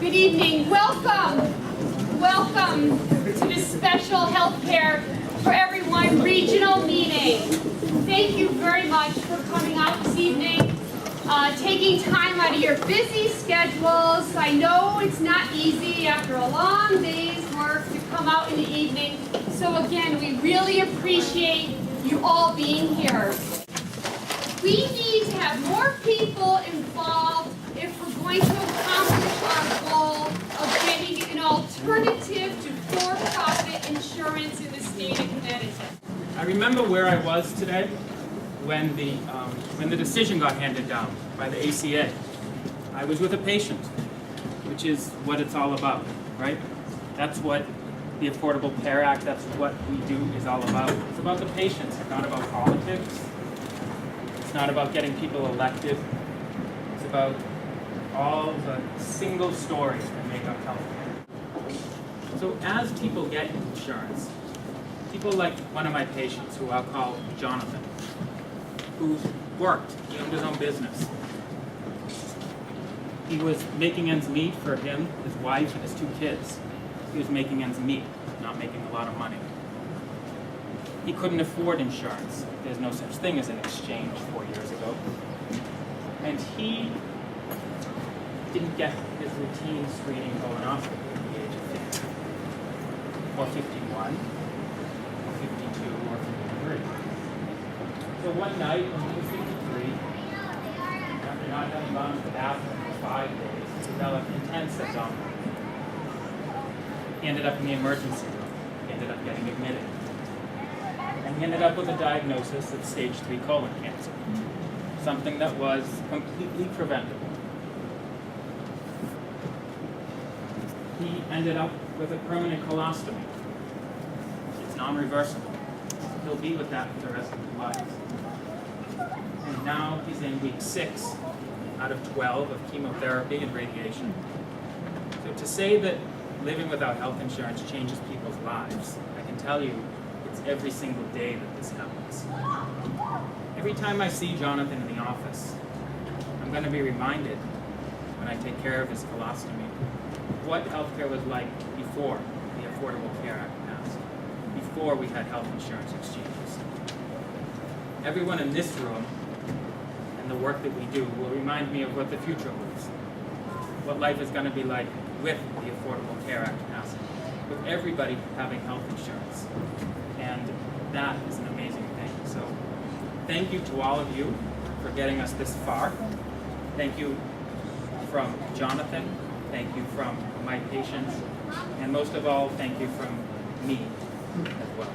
Good evening. Welcome to this special Healthcare for Everyone regional meeting. Thank you very much for coming out this evening, taking time out of your busy schedules. I know it's not easy after a long day's work to come out in the evening. So again, we really appreciate you all being here. We need to have more people involved if we're going to accomplish our goal of getting an alternative to for-profit insurance in the state of Connecticut. I remember where I was today when the decision got handed down by the ACA. I was with a patient, which is what it's all about, right? That's what the Affordable Care Act, that's what we do is all about. It's about the patients, it's not about politics. It's not about getting people elected. It's about all the single stories that make up healthcare. So as people get insurance, people like one of my patients, who I'll call Jonathan, who worked, he owned his own business. He was making ends meet for him, his wife, and his 2 kids. He was making ends meet, not making a lot of money. He couldn't afford insurance. There's no such thing as an exchange 4 years ago. And he didn't get his routine screening colonoscopy at the age of 50, or 51, or 52, or 53. So one night when he was 53, after not having gone to the bathroom for 5 days, he developed intense abdominal pain. He ended up in the emergency room. He ended up getting admitted. And he ended up with a diagnosis of stage 3 colon cancer, something that was completely preventable. He ended up with a permanent colostomy. It's non-reversible. He'll be with that for the rest of his life. And now he's in week 6 out of 12 of chemotherapy and radiation. So to say that living without health insurance changes people's lives, I can tell you it's every single day that this happens. Every time I see Jonathan in the office, I'm going to be reminded, when I take care of his colostomy, what healthcare was like before the Affordable Care Act passed, before we had health insurance exchanges. Everyone in this room and the work that we do will remind me of what the future holds, what life is going to be like with the Affordable Care Act passing, with everybody having health insurance. And that is an amazing thing. So thank you to all of you for getting us this far. Thank you from Jonathan. Thank you from my patients. And most of all, thank you from me as well.